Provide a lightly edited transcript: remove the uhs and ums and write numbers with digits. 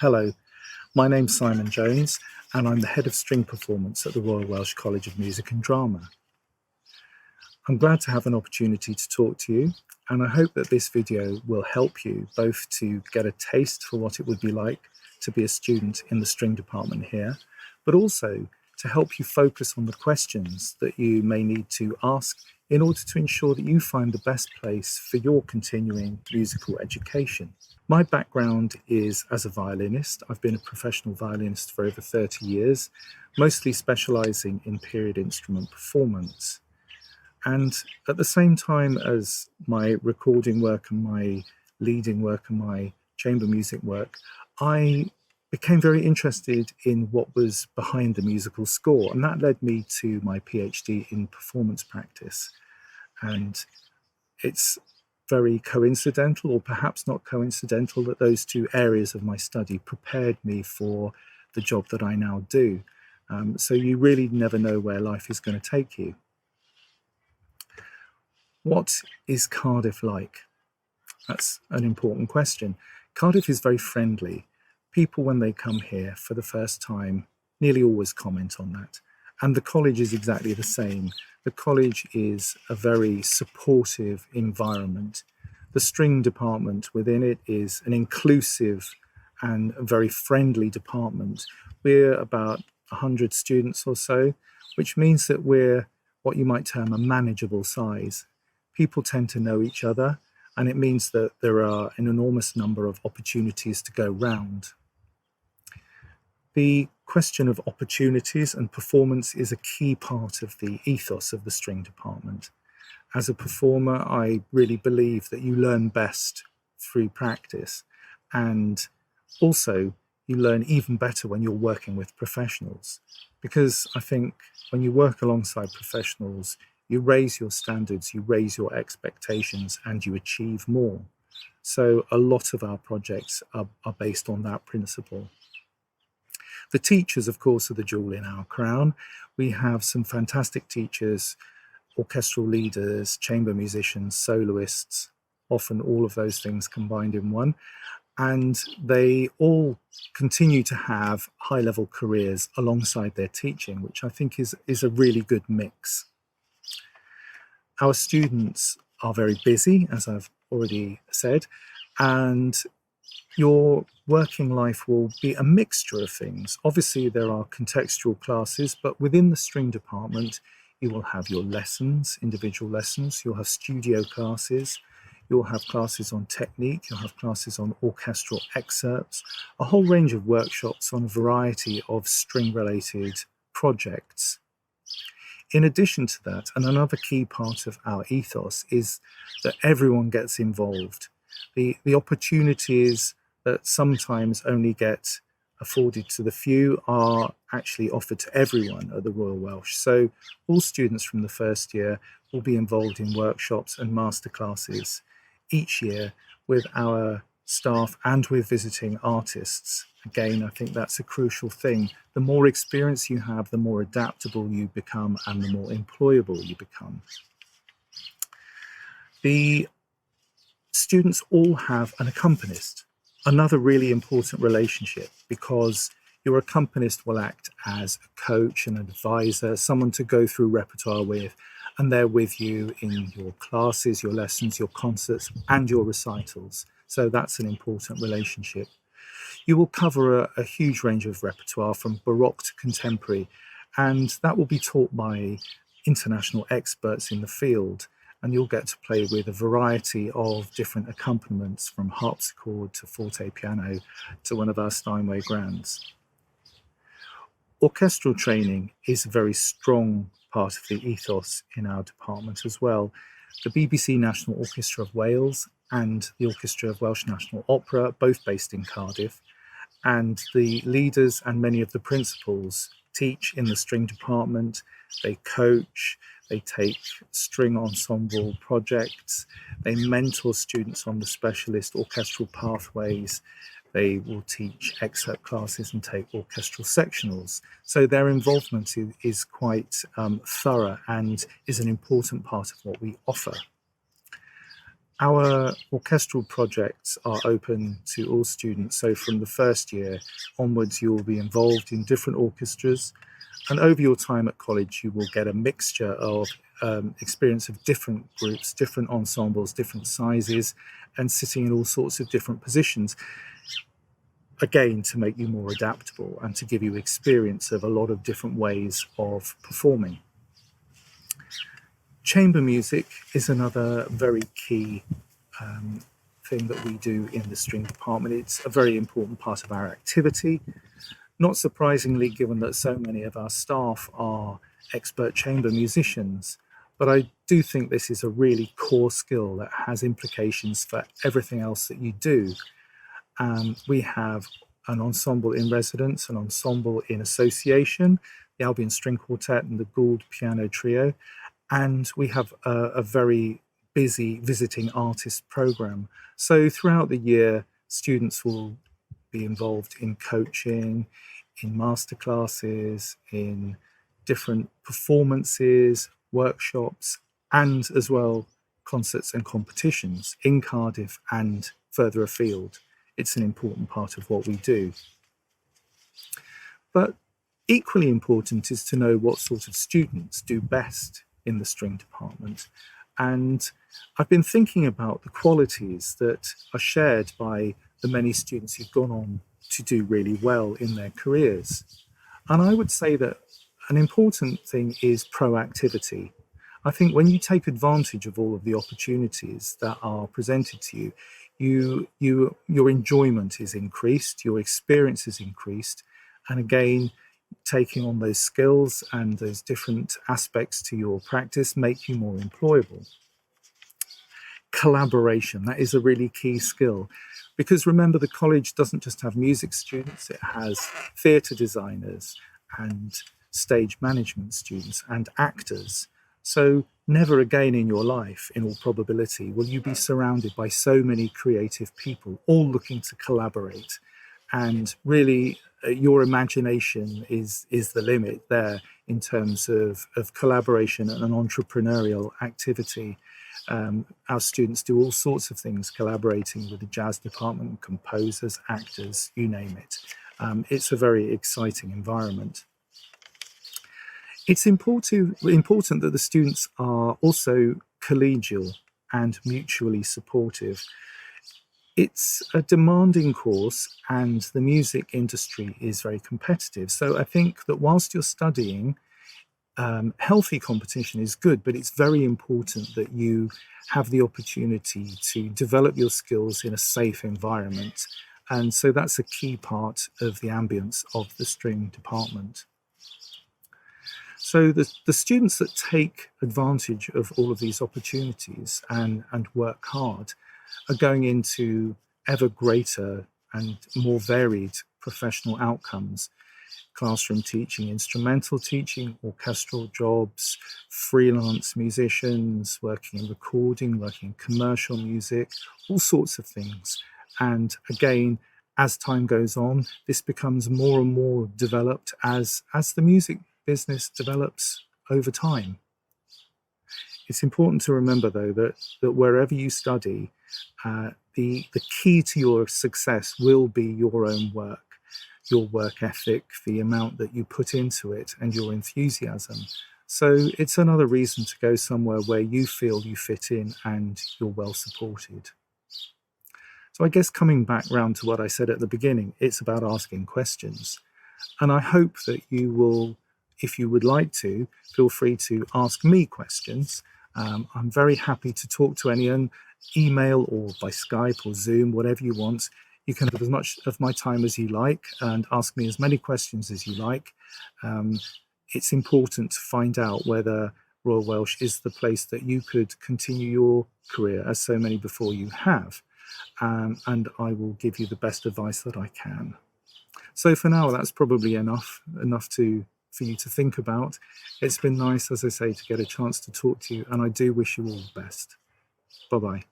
Hello, my name's Simon Jones and I'm the Head of String Performance at the Royal Welsh College of Music and Drama. I'm glad to have an opportunity to talk to you, and I hope that this video will help you both to get a taste for what it would be like to be a student in the string department here, but also to help you focus on the questions that you may need to ask in order to ensure that you find the best place for your continuing musical education. My background is as a violinist. I've been a professional violinist for over 30 years, mostly specialising in period instrument performance. And at the same time as my recording work and my leading work and my chamber music work, I became very interested in what was behind the musical score, and that led me to my PhD in performance practice. And it's very coincidental, or perhaps not coincidental, that those two areas of my study prepared me for the job that I now do. So you really never know where life is going to take you. What is Cardiff like? That's an important question. Cardiff is very friendly. People, when they come here for the first time, nearly always comment on that. And the college is exactly the same. The college is a very supportive environment. The string department within it is an inclusive and a very friendly department. We're about 100 students or so, which means that we're what you might term a manageable size. People tend to know each other, and it means that there are an enormous number of opportunities to go round. The question of opportunities and performance is a key part of the ethos of the string department. As a performer, I really believe that you learn best through practice, and also you learn even better when you're working with professionals, because I think when you work alongside professionals, you raise your standards, you raise your expectations, and you achieve more. So a lot of our projects are based on that principle. The teachers, of course, are the jewel in our crown. We have some fantastic teachers, orchestral leaders, chamber musicians, soloists, often all of those things combined in one. And they all continue to have high-level careers alongside their teaching, which I think is a really good mix. Our students are very busy, as I've already said, and your working life will be a mixture of things. Obviously, there are contextual classes, but within the string department, you will have your lessons, individual lessons, you'll have studio classes, you'll have classes on technique, you'll have classes on orchestral excerpts, a whole range of workshops on a variety of string-related projects. In addition to that, and another key part of our ethos is that everyone gets involved. The opportunities that sometimes only get afforded to the few are actually offered to everyone at the Royal Welsh. So all students from the first year will be involved in workshops and masterclasses each year with our staff and with visiting artists. Again, I think that's a crucial thing. The more experience you have, the more adaptable you become and the more employable you become. The students all have an accompanist, another really important relationship, because your accompanist will act as a coach, an advisor, someone to go through repertoire with, and they're with you in your classes, your lessons, your concerts, and your recitals. So that's an important relationship. You will cover a huge range of repertoire from Baroque to contemporary, and that will be taught by international experts in the field. And you'll get to play with a variety of different accompaniments, from harpsichord to forte piano to one of our Steinway grands. Orchestral training is a very strong part of the ethos in our department as well. The BBC National Orchestra of Wales and the Orchestra of Welsh National Opera, both based in Cardiff, and the leaders and many of the principals teach in the string department. They coach, they take string ensemble projects, they mentor students on the specialist orchestral pathways, they will teach excerpt classes and take orchestral sectionals. So their involvement is quite thorough and is an important part of what we offer. Our orchestral projects are open to all students. So from the first year onwards, you will be involved in different orchestras. And over your time at college, you will get a mixture of experience of different groups, different ensembles, different sizes, and sitting in all sorts of different positions. Again, to make you more adaptable and to give you experience of a lot of different ways of performing. Chamber music is another very key thing that we do in the string department. It's a very important part of our activity. Not surprisingly, given that so many of our staff are expert chamber musicians, but I do think this is a really core skill that has implications for everything else that you do. We have an ensemble in residence, an ensemble in association, the Albion String Quartet and the Gould Piano Trio, and we have a very busy visiting artist program. So throughout the year, students will be involved in coaching, in masterclasses, in different performances, workshops, and as well concerts and competitions in Cardiff and further afield. It's an important part of what we do. But equally important is to know what sort of students do best in the string department. And I've been thinking about the qualities that are shared by the many students who've gone on to do really well in their careers. And I would say that an important thing is proactivity. I think when you take advantage of all of the opportunities that are presented to you, your enjoyment is increased, your experience is increased, and again, taking on those skills and those different aspects to your practice make you more employable. Collaboration, that is a really key skill, because remember, the college doesn't just have music students, it has theatre designers and stage management students and actors. So never again in your life, in all probability, will you be surrounded by so many creative people all looking to collaborate. And really, your imagination is the limit there in terms of collaboration and an entrepreneurial activity. Our students do all sorts of things, collaborating with the jazz department, composers, actors, you name it. It's a very exciting environment. It's important that the students are also collegial and mutually supportive. It's a demanding course and the music industry is very competitive. So I think that whilst you're studying, healthy competition is good, but it's very important that you have the opportunity to develop your skills in a safe environment. And so that's a key part of the ambience of the string department. So the students that take advantage of all of these opportunities and work hard are going into ever greater and more varied professional outcomes. Classroom teaching, instrumental teaching, orchestral jobs, freelance musicians, working in recording, working in commercial music, all sorts of things. And again, as time goes on, this becomes more and more developed as the music business develops over time. It's important to remember, though, that wherever you study, the key to your success will be your own work, your work ethic, the amount that you put into it, and your enthusiasm. So it's another reason to go somewhere where you feel you fit in and you're well supported. So I guess coming back round to what I said at the beginning, it's about asking questions. And I hope that you will, if you would like to, feel free to ask me questions. I'm very happy to talk to anyone, email or by Skype or Zoom, whatever you want. You can have as much of my time as you like and ask me as many questions as you like. It's important to find out whether Royal Welsh is the place that you could continue your career, as so many before you have. And I will give you the best advice that I can. So for now, that's probably enough for you to think about. It's been nice, as I say, to get a chance to talk to you, and I do wish you all the best. Bye-bye.